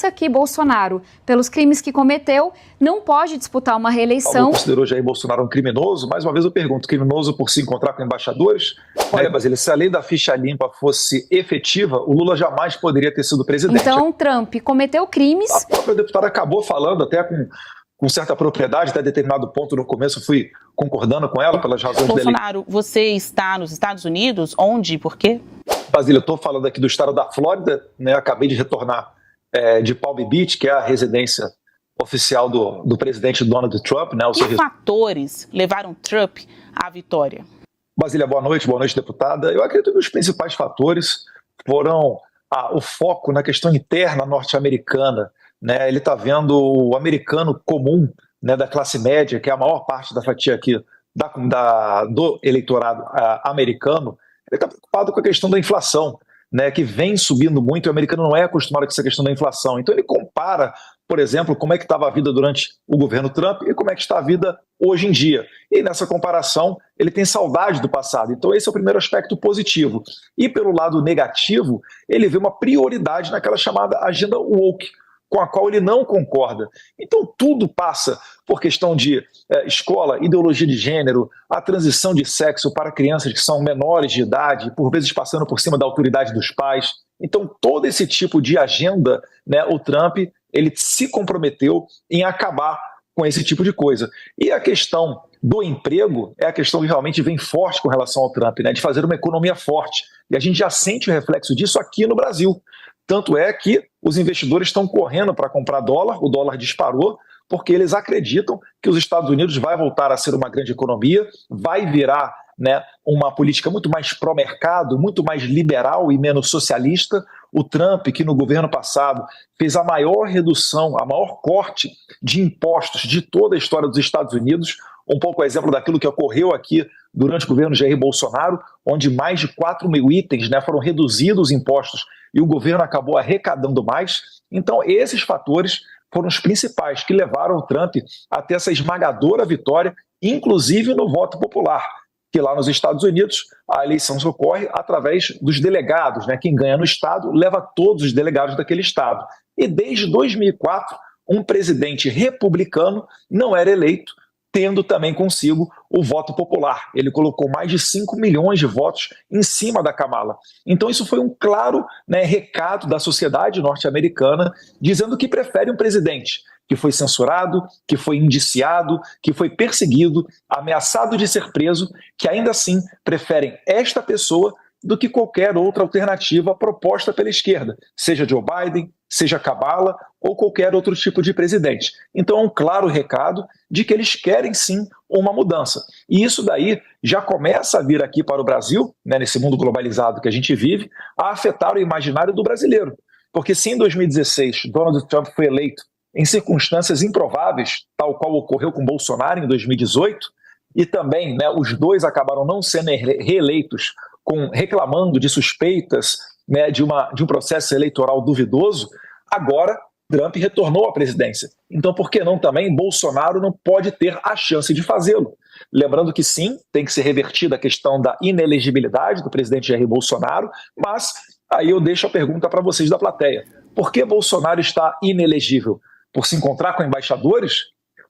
pensa que Bolsonaro, pelos crimes que cometeu, não pode disputar uma reeleição. Paulo considerou Jair Bolsonaro um criminoso. Mais uma vez eu pergunto, criminoso por se encontrar com embaixadores? Olha, Basílio, se a lei da ficha limpa fosse efetiva, o Lula jamais poderia ter sido presidente. Então, Trump cometeu crimes. A própria deputada acabou falando até com certa propriedade, até determinado ponto no começo eu fui concordando com ela pelas razões dele. Bolsonaro, você está nos Estados Unidos? Onde e por quê? Basílio, eu estou falando aqui do estado da Flórida, né? Acabei de retornar de Palm Beach, que é a residência oficial do presidente Donald Trump. Né? Que fatores levaram Trump à vitória? Basília, boa noite, deputada. Eu acredito que os principais fatores foram o foco na questão interna norte-americana. Né? Ele está vendo o americano comum, né, da classe média, que é a maior parte da fatia aqui do eleitorado americano. Ele está preocupado com a questão da inflação, né, que vem subindo muito, e o americano não é acostumado com essa questão da inflação. Então ele compara, por exemplo, como é que estava a vida durante o governo Trump e como é que está a vida hoje em dia. E nessa comparação, ele tem saudade do passado. Então esse é o primeiro aspecto positivo. E pelo lado negativo, ele vê uma prioridade naquela chamada agenda woke, com a qual ele não concorda. Então tudo passa por questão de escola, ideologia de gênero, a transição de sexo para crianças que são menores de idade, por vezes passando por cima da autoridade dos pais. Então todo esse tipo de agenda, né, o Trump ele se comprometeu em acabar com esse tipo de coisa. E a questão do emprego é a questão que realmente vem forte com relação ao Trump, né, de fazer uma economia forte. E a gente já sente o reflexo disso aqui no Brasil. Tanto é que os investidores estão correndo para comprar dólar, o dólar disparou, porque eles acreditam que os Estados Unidos vai voltar a ser uma grande economia, vai virar, né, uma política muito mais pró-mercado, muito mais liberal e menos socialista. O Trump, que no governo passado fez a maior redução, a maior corte de impostos de toda a história dos Estados Unidos, um pouco o exemplo daquilo que ocorreu aqui durante o governo Jair Bolsonaro, onde mais de 4 mil itens, né, foram reduzidos os impostos e o governo acabou arrecadando mais. Então esses fatores foram os principais que levaram o Trump a ter essa esmagadora vitória, inclusive no voto popular, que lá nos Estados Unidos a eleição ocorre através dos delegados, né? Quem ganha no estado leva todos os delegados daquele estado. E desde 2004, um presidente republicano não era eleito, tendo também consigo o voto popular. Ele colocou mais de 5 milhões de votos em cima da Kamala. Então isso foi um claro, né, recado da sociedade norte-americana, dizendo que prefere um presidente que foi censurado, que foi indiciado, que foi perseguido, ameaçado de ser preso, que ainda assim preferem esta pessoa do que qualquer outra alternativa proposta pela esquerda, seja Joe Biden, seja Kamala ou qualquer outro tipo de presidente. Então é um claro recado de que eles querem sim uma mudança. E isso daí já começa a vir aqui para o Brasil, né, nesse mundo globalizado que a gente vive, a afetar o imaginário do brasileiro. Porque se em 2016 Donald Trump foi eleito em circunstâncias improváveis, tal qual ocorreu com Bolsonaro em 2018, e também, né, os dois acabaram não sendo reeleitos reclamando de suspeitas, né, de um processo eleitoral duvidoso, agora Trump retornou à presidência. Então, por que não também Bolsonaro não pode ter a chance de fazê-lo? Lembrando que sim, tem que ser revertida a questão da inelegibilidade do presidente Jair Bolsonaro, mas aí eu deixo a pergunta para vocês da plateia. Por que Bolsonaro está inelegível? Por se encontrar com embaixadores?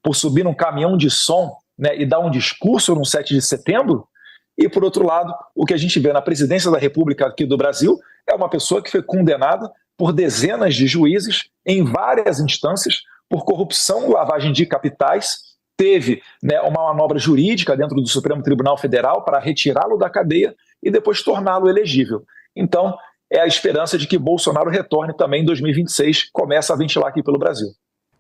Por subir num caminhão de som, né, e dar um discurso no 7 de setembro? E, por outro lado, o que a gente vê na presidência da República aqui do Brasil é uma pessoa que foi condenada por dezenas de juízes em várias instâncias por corrupção, lavagem de capitais, teve, né, uma manobra jurídica dentro do Supremo Tribunal Federal para retirá-lo da cadeia e depois torná-lo elegível. Então, é a esperança de que Bolsonaro retorne também em 2026, começa a ventilar aqui pelo Brasil.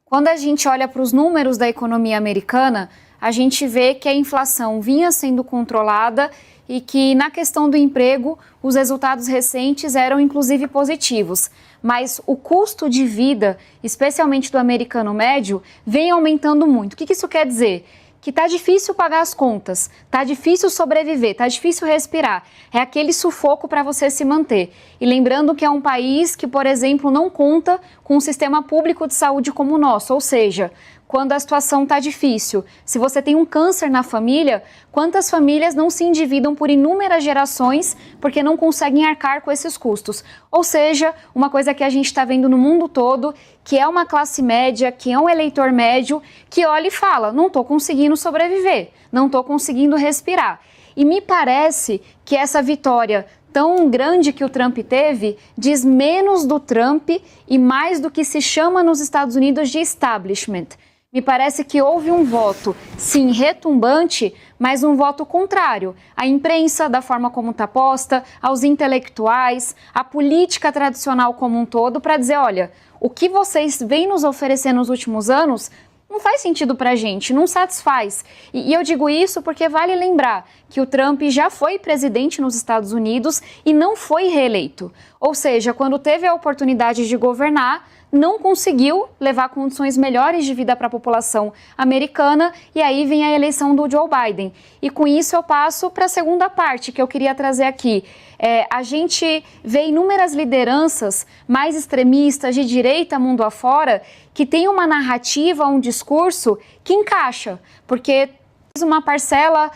Quando a gente olha para os números da economia americana, a gente vê que a inflação vinha sendo controlada e que, na questão do emprego, os resultados recentes eram, inclusive, positivos. Mas o custo de vida, especialmente do americano médio, vem aumentando muito. O que isso quer dizer? Que está difícil pagar as contas, está difícil sobreviver, está difícil respirar. É aquele sufoco para você se manter. E lembrando que é um país que, por exemplo, não conta com um sistema público de saúde como o nosso, ou seja, quando a situação está difícil. Se você tem um câncer na família, quantas famílias não se endividam por inúmeras gerações porque não conseguem arcar com esses custos? Ou seja, uma coisa que a gente está vendo no mundo todo, que é uma classe média, que é um eleitor médio, que olha e fala, não estou conseguindo sobreviver, não estou conseguindo respirar. E me parece que essa vitória tão grande que o Trump teve diz menos do Trump e mais do que se chama nos Estados Unidos de establishment. Me parece que houve um voto, sim, retumbante, mas um voto contrário. À imprensa, da forma como está posta, aos intelectuais, à política tradicional como um todo, para dizer, olha, o que vocês vêm nos oferecer nos últimos anos não faz sentido para a gente, não satisfaz. E eu digo isso porque vale lembrar que o Trump já foi presidente nos Estados Unidos e não foi reeleito. Ou seja, quando teve a oportunidade de governar, não conseguiu levar condições melhores de vida para a população americana e aí vem a eleição do Joe Biden. E com isso eu passo para a segunda parte que eu queria trazer aqui. A gente vê inúmeras lideranças mais extremistas de direita mundo afora que tem uma narrativa, um discurso que encaixa, porque uma parcela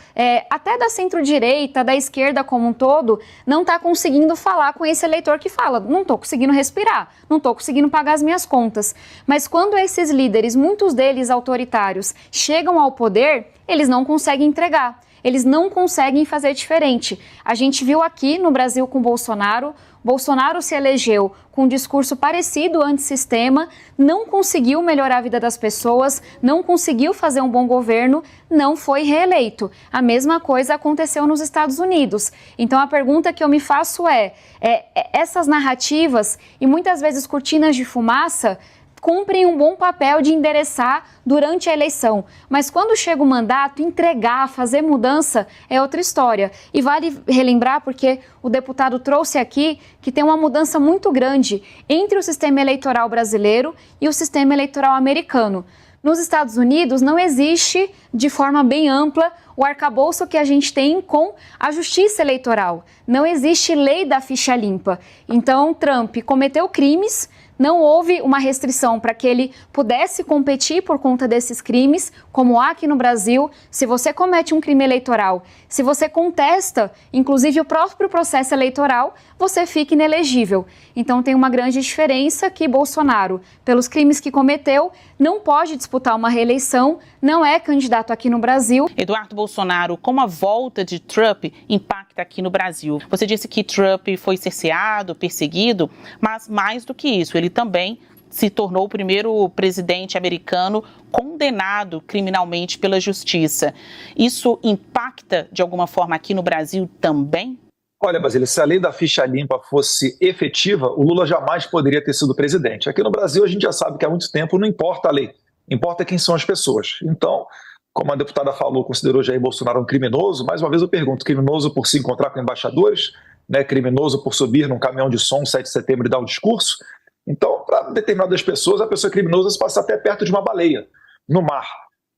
até da centro-direita, da esquerda como um todo, não está conseguindo falar com esse eleitor que fala, não estou conseguindo respirar, não estou conseguindo pagar as minhas contas. Mas quando esses líderes, muitos deles autoritários, chegam ao poder, eles não conseguem entregar. Eles não conseguem fazer diferente. A gente viu aqui no Brasil com Bolsonaro se elegeu com um discurso parecido antissistema, não conseguiu melhorar a vida das pessoas, não conseguiu fazer um bom governo, não foi reeleito. A mesma coisa aconteceu nos Estados Unidos. Então a pergunta que eu me faço essas narrativas e muitas vezes cortinas de fumaça cumprem um bom papel de endereçar durante a eleição. Mas quando chega o mandato, entregar, fazer mudança é outra história. E vale relembrar, porque o deputado trouxe aqui, que tem uma mudança muito grande entre o sistema eleitoral brasileiro e o sistema eleitoral americano. Nos Estados Unidos não existe, de forma bem ampla, o arcabouço que a gente tem com a justiça eleitoral. Não existe lei da ficha limpa. Então, Trump cometeu crimes, não houve uma restrição para que ele pudesse competir por conta desses crimes, como há aqui no Brasil. Se você comete um crime eleitoral, se você contesta, inclusive o próprio processo eleitoral, você fica inelegível. Então tem uma grande diferença que Bolsonaro, pelos crimes que cometeu, não pode disputar uma reeleição, não é candidato aqui no Brasil. Eduardo Bolsonaro, como a volta de Trump impacta aqui no Brasil? Você disse que Trump foi cerceado, perseguido, mas mais do que isso, ele também se tornou o primeiro presidente americano condenado criminalmente pela justiça. Isso impacta de alguma forma aqui no Brasil também? Olha, Basílio, se a lei da ficha limpa fosse efetiva, o Lula jamais poderia ter sido presidente. Aqui no Brasil a gente já sabe que há muito tempo não importa a lei, importa quem são as pessoas. Então, como a deputada falou, considerou Jair Bolsonaro um criminoso, mais uma vez eu pergunto, criminoso por se encontrar com embaixadores, né, criminoso por subir num caminhão de som 7 de setembro e dar um discurso? Então, para determinadas pessoas, a pessoa criminosa se passa até perto de uma baleia, no mar.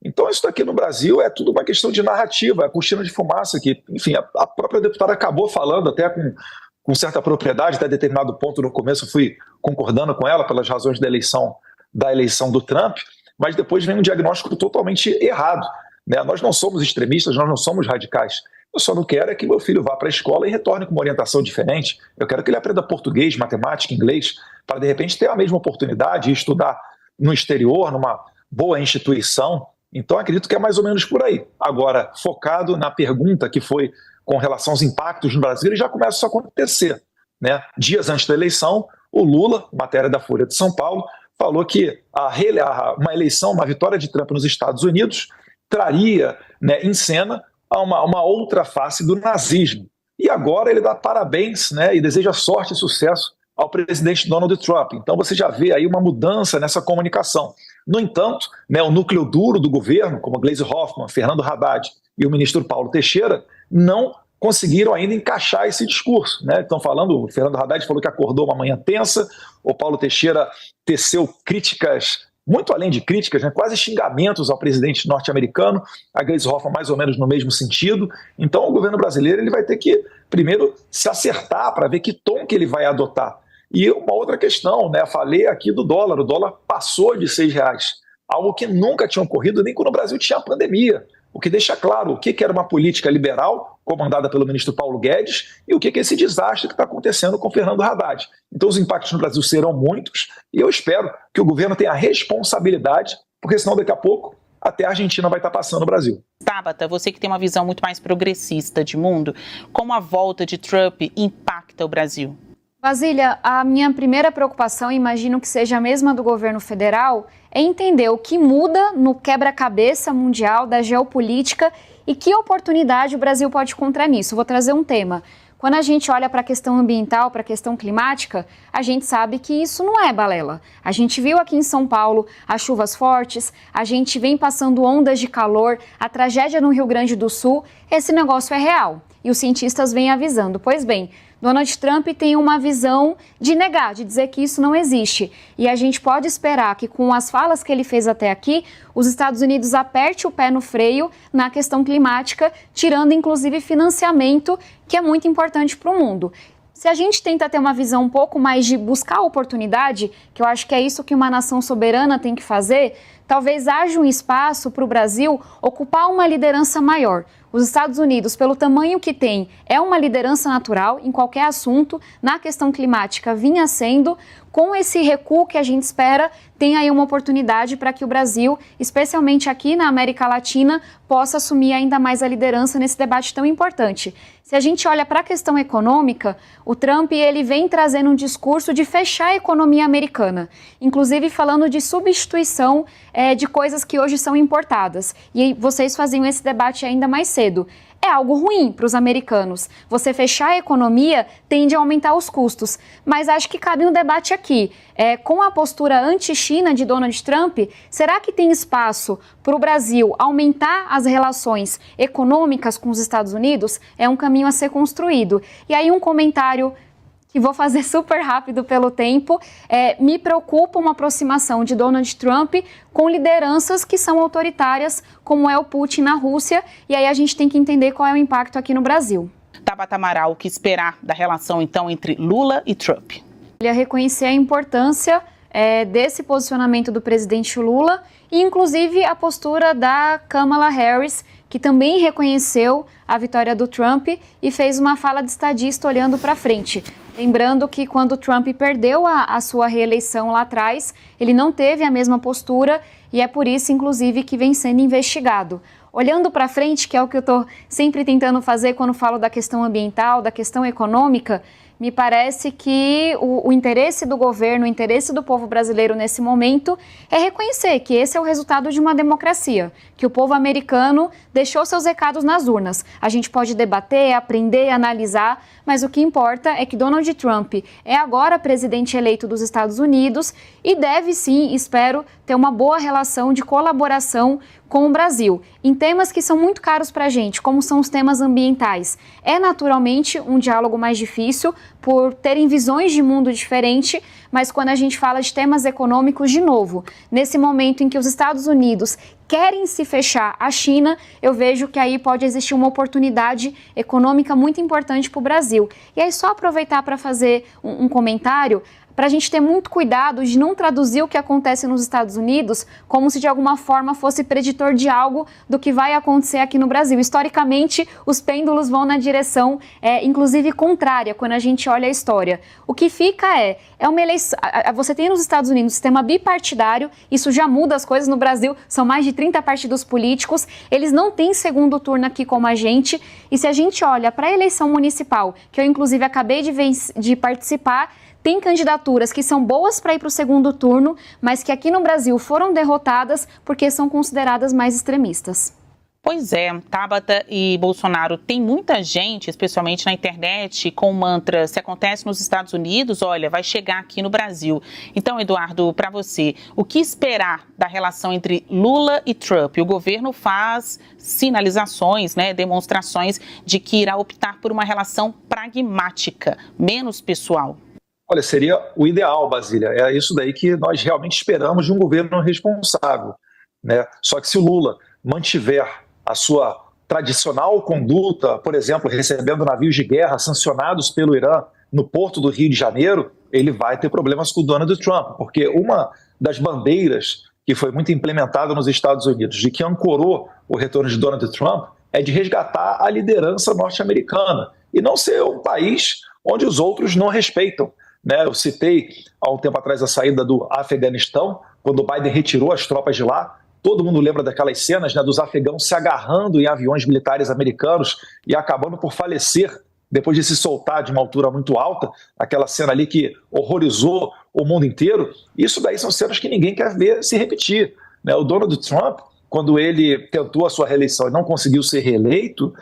Então, isso aqui no Brasil é tudo uma questão de narrativa, é a cortina de fumaça que, enfim, a própria deputada acabou falando até com certa propriedade, até determinado ponto no começo eu fui concordando com ela pelas razões da eleição do Trump, mas depois vem um diagnóstico totalmente errado, né? Nós não somos extremistas, nós não somos radicais. Eu só não quero é que meu filho vá para a escola e retorne com uma orientação diferente. Eu quero que ele aprenda português, matemática, inglês, para de repente ter a mesma oportunidade e estudar no exterior, numa boa instituição. Então acredito que é mais ou menos por aí. Agora, focado na pergunta que foi com relação aos impactos no Brasil, ele já começa isso a acontecer, né? Dias antes da eleição, o Lula, matéria da Folha de São Paulo, falou que uma eleição, uma vitória de Trump nos Estados Unidos traria, né, em cena uma outra face do nazismo. E agora ele dá parabéns, né, e deseja sorte e sucesso ao presidente Donald Trump. Então você já vê aí uma mudança nessa comunicação. No entanto, né, o núcleo duro do governo, como Gleisi Hoffmann, Fernando Haddad e o ministro Paulo Teixeira, não conseguiram ainda encaixar esse discurso, né? Estão falando, o Fernando Haddad falou que acordou uma manhã tensa, o Paulo Teixeira teceu críticas, muito além de críticas, né, quase xingamentos ao presidente norte-americano, a Gleisi Hoffmann mais ou menos no mesmo sentido. Então o governo brasileiro ele vai ter que primeiro se acertar para ver que tom que ele vai adotar. E uma outra questão, né, falei aqui do dólar, o dólar passou de R$6. algo que nunca tinha ocorrido nem quando o Brasil tinha a pandemia, o que deixa claro o que era uma política liberal, comandada pelo ministro Paulo Guedes, e o que é esse desastre que está acontecendo com Fernando Haddad. Então os impactos no Brasil serão muitos, e eu espero que o governo tenha a responsabilidade, porque senão daqui a pouco até a Argentina vai estar passando o Brasil. Tabata, você que tem uma visão muito mais progressista de mundo, como a volta de Trump impacta o Brasil? Basília, a minha primeira preocupação, imagino que seja a mesma do governo federal, é entender o que muda no quebra-cabeça mundial da geopolítica e que oportunidade o Brasil pode encontrar nisso. Vou trazer um tema. Quando a gente olha para a questão ambiental, para a questão climática, a gente sabe que isso não é balela. A gente viu aqui em São Paulo as chuvas fortes, a gente vem passando ondas de calor, a tragédia no Rio Grande do Sul, esse negócio é real. E os cientistas vêm avisando. Pois bem, Donald Trump tem uma visão de negar, de dizer que isso não existe. E a gente pode esperar que com as falas que ele fez até aqui, os Estados Unidos aperte o pé no freio na questão climática, tirando inclusive financiamento, que é muito importante para o mundo. Se a gente tenta ter uma visão um pouco mais de buscar oportunidade, que eu acho que é isso que uma nação soberana tem que fazer, talvez haja um espaço para o Brasil ocupar uma liderança maior. Os Estados Unidos, pelo tamanho que tem, é uma liderança natural em qualquer assunto, na questão climática vinha sendo. Com esse recuo que a gente espera, tem aí uma oportunidade para que o Brasil, especialmente aqui na América Latina, possa assumir ainda mais a liderança nesse debate tão importante. Se a gente olha para a questão econômica, o Trump ele vem trazendo um discurso de fechar a economia americana, inclusive falando de substituição de coisas que hoje são importadas. E aí vocês faziam esse debate ainda mais cedo. É algo ruim para os americanos. Você fechar a economia tende a aumentar os custos. Mas acho que cabe um debate aqui. Com a postura anti-China de Donald Trump, será que tem espaço para o Brasil aumentar as relações econômicas com os Estados Unidos? É um caminho a ser construído. E aí um comentário que vou fazer super rápido pelo tempo, me preocupa uma aproximação de Donald Trump com lideranças que são autoritárias, como é o Putin na Rússia, e aí a gente tem que entender qual é o impacto aqui no Brasil. Tabata Amaral, o que esperar da relação, então, entre Lula e Trump? Ele reconhecer a importância desse posicionamento do presidente Lula e, inclusive, a postura da Kamala Harris, que também reconheceu a vitória do Trump e fez uma fala de estadista olhando para frente. Lembrando que quando o Trump perdeu a sua reeleição lá atrás, ele não teve a mesma postura e é por isso, inclusive, que vem sendo investigado. Olhando para frente, que é o que eu estou sempre tentando fazer quando falo da questão ambiental, da questão econômica, me parece que o interesse do governo, o interesse do povo brasileiro nesse momento é reconhecer que esse é o resultado de uma democracia, que o povo americano deixou seus recados nas urnas. A gente pode debater, aprender, analisar, mas o que importa é que Donald Trump é agora presidente eleito dos Estados Unidos e deve sim, espero, ter uma boa relação de colaboração com o Brasil, em temas que são muito caros para a gente, como são os temas ambientais. É naturalmente um diálogo mais difícil, por terem visões de mundo diferente, mas quando a gente fala de temas econômicos, de novo, nesse momento em que os Estados Unidos querem se fechar à China, eu vejo que aí pode existir uma oportunidade econômica muito importante para o Brasil. E aí só aproveitar para fazer um comentário, para a gente ter muito cuidado de não traduzir o que acontece nos Estados Unidos como se de alguma forma fosse preditor de algo do que vai acontecer aqui no Brasil. Historicamente, os pêndulos vão na direção, inclusive, contrária, quando a gente olha a história. O que fica é uma eleição. Você tem nos Estados Unidos um sistema bipartidário, isso já muda as coisas. No Brasil, são mais de 30 partidos políticos, eles não têm segundo turno aqui como a gente, e se a gente olha para a eleição municipal, que eu inclusive acabei de participar, tem candidaturas que são boas para ir para o segundo turno, mas que aqui no Brasil foram derrotadas porque são consideradas mais extremistas. Pois é, Tabata e Bolsonaro, tem muita gente, especialmente na internet, com o mantra, se acontece nos Estados Unidos, olha, vai chegar aqui no Brasil. Então, Eduardo, para você, o que esperar da relação entre Lula e Trump? O governo faz sinalizações, demonstrações de que irá optar por uma relação pragmática, menos pessoal. Olha, seria o ideal, Basília. É isso daí que nós realmente esperamos de um governo responsável, né? Só que se o Lula mantiver a sua tradicional conduta, por exemplo, recebendo navios de guerra sancionados pelo Irã no porto do Rio de Janeiro, ele vai ter problemas com o Donald Trump, porque uma das bandeiras que foi muito implementada nos Estados Unidos, de que ancorou o retorno de Donald Trump, é de resgatar a liderança norte-americana e não ser um país onde os outros não respeitam. Né? Eu citei há um tempo atrás a saída do Afeganistão, quando o Biden retirou as tropas de lá. Todo mundo lembra daquelas cenas, né, dos afegãos se agarrando em aviões militares americanos e acabando por falecer depois de se soltar de uma altura muito alta, aquela cena ali que horrorizou o mundo inteiro. Isso daí são cenas que ninguém quer ver se repetir. Né? O Donald Trump, quando ele tentou a sua reeleição e não conseguiu ser reeleito,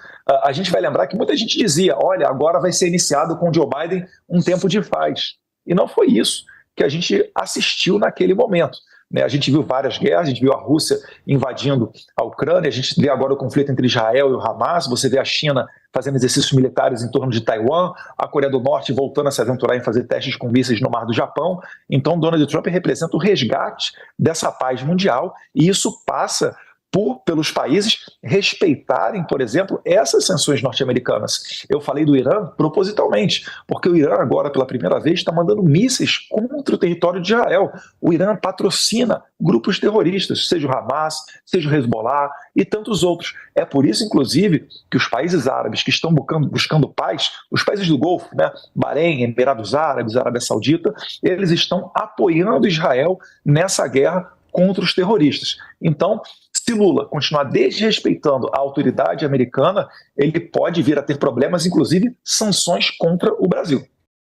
a gente vai lembrar que muita gente dizia, olha, agora vai ser iniciado com Joe Biden um tempo de paz. E não foi isso que a gente assistiu naquele momento. A gente viu várias guerras, a gente viu a Rússia invadindo a Ucrânia, a gente vê agora o conflito entre Israel e o Hamas, você vê a China fazendo exercícios militares em torno de Taiwan, a Coreia do Norte voltando a se aventurar em fazer testes com mísseis no Mar do Japão. Então Donald Trump representa o resgate dessa paz mundial e isso passa pelos países respeitarem, por exemplo, essas sanções norte-americanas. Eu falei do Irã propositalmente, porque o Irã agora, pela primeira vez, está mandando mísseis contra o território de Israel. O Irã patrocina grupos terroristas, seja o Hamas, seja o Hezbollah e tantos outros. É por isso, inclusive, que os países árabes que estão buscando paz, os países do Golfo, né, Bahrein, Emirados Árabes, Arábia Saudita, eles estão apoiando Israel nessa guerra contra os terroristas. Então, se Lula continuar desrespeitando a autoridade americana, ele pode vir a ter problemas, inclusive sanções contra o Brasil.